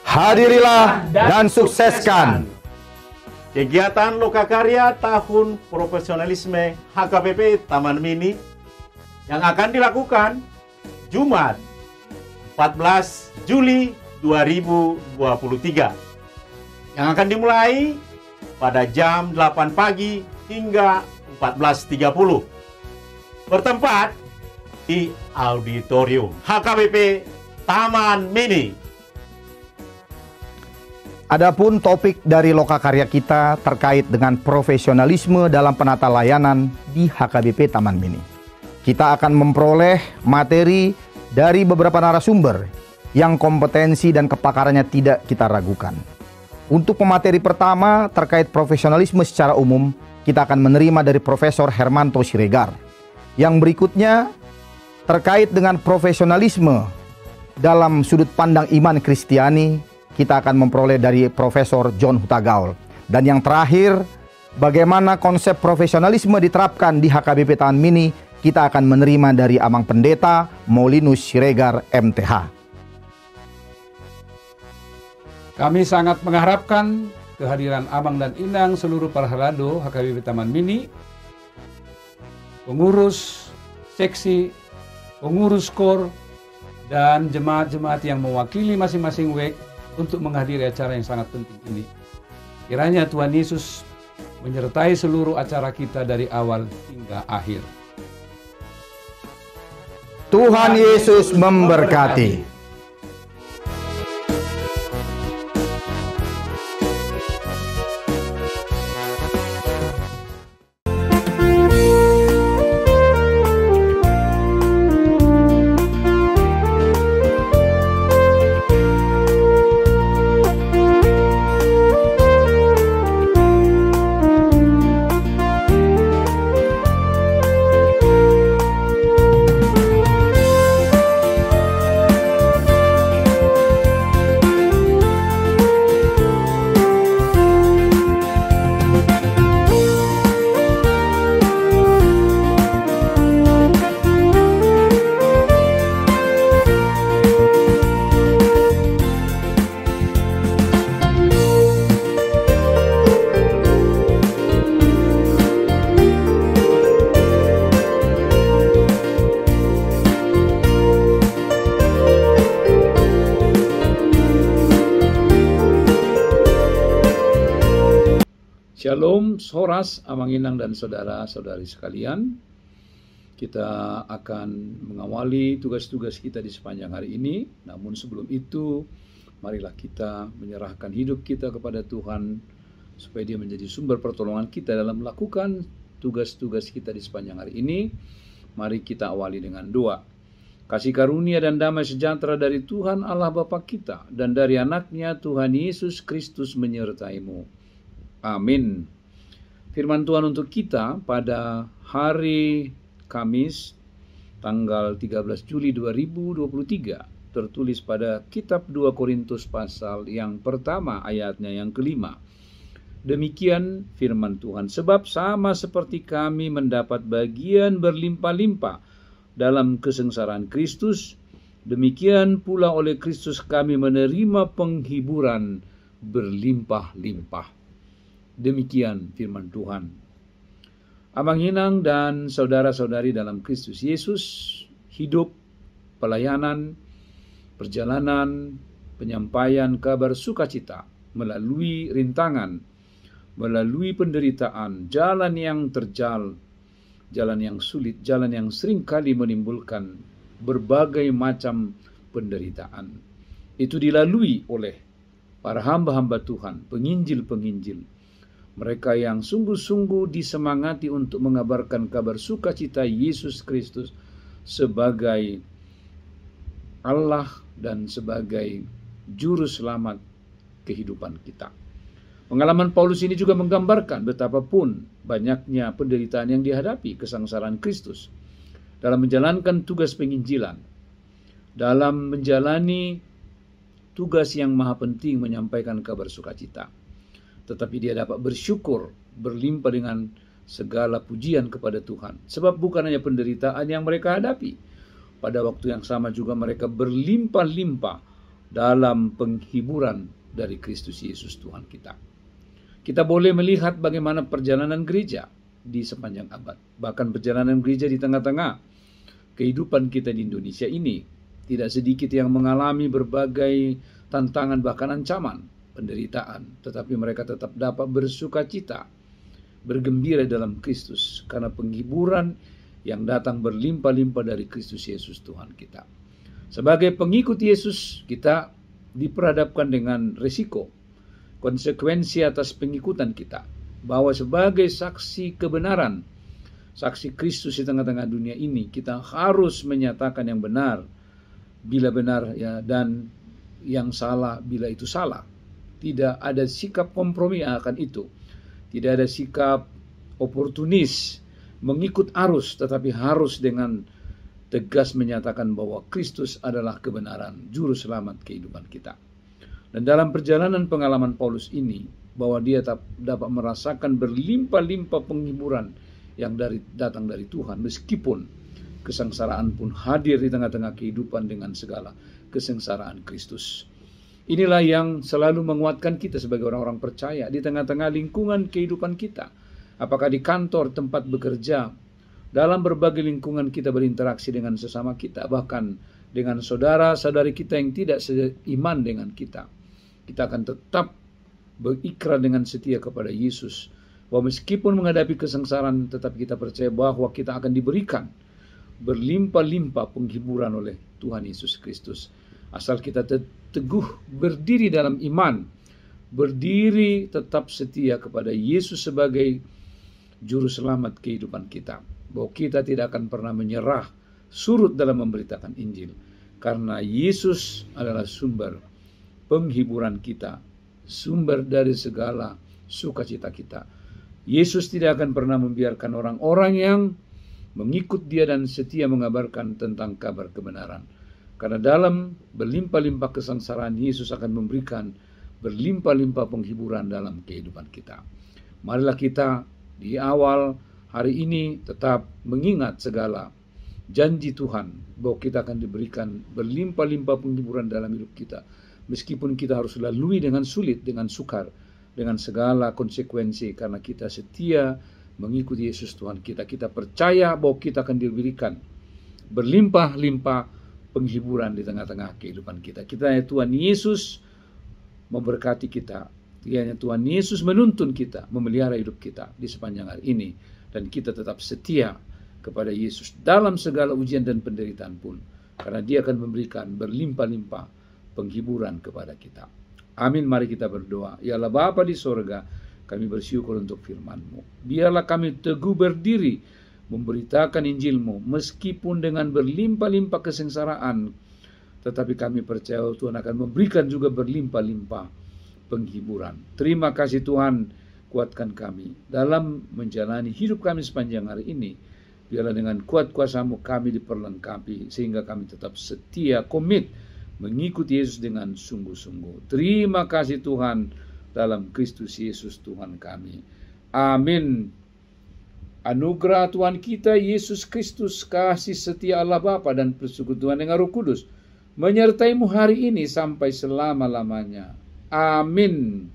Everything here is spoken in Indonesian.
Hadirilah dan sukseskan kegiatan Lokakarya Tahun Profesionalisme HKBP Taman Mini yang akan dilakukan Jumat 14 Juli 2023 yang akan dimulai pada jam 8 pagi hingga 14.30 bertempat di auditorium HKBP Taman Mini. Adapun topik dari Lokakarya kita terkait dengan profesionalisme dalam penata layanan di HKBP Taman Mini. Kita akan memperoleh materi dari beberapa narasumber yang kompetensi dan kepakarannya tidak kita ragukan. Untuk pemateri pertama terkait profesionalisme secara umum, kita akan menerima dari Profesor Hermanto Siregar. Yang berikutnya terkait dengan profesionalisme dalam sudut pandang iman Kristiani, kita akan memperoleh dari Profesor John Hutagaul. Dan yang terakhir, bagaimana konsep profesionalisme diterapkan di HKBP Taman Mini, kita akan menerima dari Amang Pendeta Maulinus Siregar MTH. Kami sangat mengharapkan kehadiran Amang dan Inang seluruh para halado HKBP Taman Mini, pengurus seksi, pengurus KOR, dan jemaat-jemaat yang mewakili masing-masing WEK untuk menghadiri acara yang sangat penting ini. Kiranya Tuhan Yesus menyertai seluruh acara kita dari awal hingga akhir. Tuhan Yesus memberkati. Shalom, Soras, Amang Inang dan saudara-saudari sekalian. Kita akan mengawali tugas-tugas kita di sepanjang hari ini. Namun sebelum itu, marilah kita menyerahkan hidup kita kepada Tuhan supaya Dia menjadi sumber pertolongan kita dalam melakukan tugas-tugas kita di sepanjang hari ini. Mari kita awali dengan doa. Kasih karunia dan damai sejahtera dari Tuhan Allah Bapa kita dan dari anaknya Tuhan Yesus Kristus menyertaimu. Amin. Firman Tuhan untuk kita pada hari Kamis tanggal 13 Juli 2023 tertulis pada kitab 2 Korintus pasal yang pertama ayatnya yang kelima. Demikian firman Tuhan, sebab sama seperti kami mendapat bagian berlimpah-limpah dalam kesengsaraan Kristus, demikian pula oleh Kristus kami menerima penghiburan berlimpah-limpah. Demikian firman Tuhan. Amang Inang dan saudara-saudari dalam Kristus Yesus, hidup, pelayanan, perjalanan, penyampaian kabar sukacita melalui rintangan, melalui penderitaan, jalan yang terjal, jalan yang sulit, jalan yang seringkali menimbulkan berbagai macam penderitaan. Itu dilalui oleh para hamba-hamba Tuhan, penginjil-penginjil, mereka yang sungguh-sungguh disemangati untuk mengabarkan kabar sukacita Yesus Kristus sebagai Allah dan sebagai juru selamat kehidupan kita. Pengalaman Paulus ini juga menggambarkan betapapun banyaknya penderitaan yang dihadapi kesengsaraan Kristus dalam menjalankan tugas penginjilan, dalam menjalani tugas yang maha penting menyampaikan kabar sukacita. Tetapi dia dapat bersyukur berlimpah dengan segala pujian kepada Tuhan. Sebab bukan hanya penderitaan yang mereka hadapi. Pada waktu yang sama juga mereka berlimpah-limpah dalam penghiburan dari Kristus Yesus Tuhan kita. Kita boleh melihat bagaimana perjalanan gereja di sepanjang abad, bahkan perjalanan gereja di tengah-tengah kehidupan kita di Indonesia ini. Tidak sedikit yang mengalami berbagai tantangan bahkan ancaman, penderitaan, tetapi mereka tetap dapat bersuka cita, bergembira dalam Kristus karena penghiburan yang datang berlimpah-limpah dari Kristus Yesus Tuhan kita. Sebagai pengikut Yesus, kita diperhadapkan dengan risiko, konsekuensi atas pengikutan kita, bahwa sebagai saksi kebenaran, saksi Kristus di tengah-tengah dunia ini, kita harus menyatakan yang benar bila benar, ya, dan yang salah bila itu salah. Tidak ada sikap kompromi akan itu. Tidak ada sikap oportunis mengikut arus, tetapi harus dengan tegas menyatakan bahwa Kristus adalah kebenaran, juru selamat kehidupan kita. Dan dalam perjalanan pengalaman Paulus ini, bahwa dia dapat merasakan berlimpah-limpah penghiburan yang datang dari Tuhan, meskipun kesengsaraan pun hadir di tengah-tengah kehidupan dengan segala kesengsaraan Kristus. Inilah yang selalu menguatkan kita sebagai orang-orang percaya di tengah-tengah lingkungan kehidupan kita. Apakah di kantor, tempat bekerja, dalam berbagai lingkungan kita berinteraksi dengan sesama kita, bahkan dengan saudara-saudari kita yang tidak seiman dengan kita. Kita akan tetap berikrar dengan setia kepada Yesus, bahwa meskipun menghadapi kesengsaraan, tetapi kita percaya bahwa kita akan diberikan berlimpah-limpah penghiburan oleh Tuhan Yesus Kristus. Asal kita teguh berdiri dalam iman, berdiri tetap setia kepada Yesus sebagai juru selamat kehidupan kita, bahwa kita tidak akan pernah menyerah, surut dalam memberitakan Injil, karena Yesus adalah sumber penghiburan kita, sumber dari segala sukacita kita. Yesus tidak akan pernah membiarkan orang-orang yang mengikut dia dan setia mengabarkan tentang kabar kebenaran. Karena dalam berlimpah-limpah kesengsaraan, Yesus akan memberikan berlimpah-limpah penghiburan dalam kehidupan kita. Marilah kita di awal hari ini tetap mengingat segala janji Tuhan, bahwa kita akan diberikan berlimpah-limpah penghiburan dalam hidup kita. Meskipun kita harus lalui dengan sulit, dengan sukar, dengan segala konsekuensi, karena kita setia mengikuti Yesus Tuhan kita. Kita percaya bahwa kita akan diberikan berlimpah-limpah penghiburan di tengah-tengah kehidupan kita. Kiranya Tuhan Yesus memberkati kita. Kiranya Tuhan Yesus menuntun kita, memelihara hidup kita di sepanjang hari ini. Dan kita tetap setia kepada Yesus dalam segala ujian dan penderitaan pun. Karena dia akan memberikan berlimpah-limpah penghiburan kepada kita. Amin, mari kita berdoa. Ya Allah Bapa di sorga, kami bersyukur untuk firman-Mu. Biarlah kami teguh berdiri memberitakan Injil-Mu, meskipun dengan berlimpah-limpah kesengsaraan, tetapi kami percaya Tuhan akan memberikan juga berlimpah-limpah penghiburan. Terima kasih Tuhan, kuatkan kami dalam menjalani hidup kami sepanjang hari ini. Biarlah dengan kuat kuasa-Mu kami diperlengkapi, sehingga kami tetap setia, komit, mengikuti Yesus dengan sungguh-sungguh. Terima kasih Tuhan, dalam Kristus Yesus Tuhan kami. Amin. Anugerah Tuhan kita Yesus Kristus, kasih setia Allah Bapa dan persekutuan dengan Roh Kudus menyertai-Mu hari ini sampai selama-lamanya. Amin.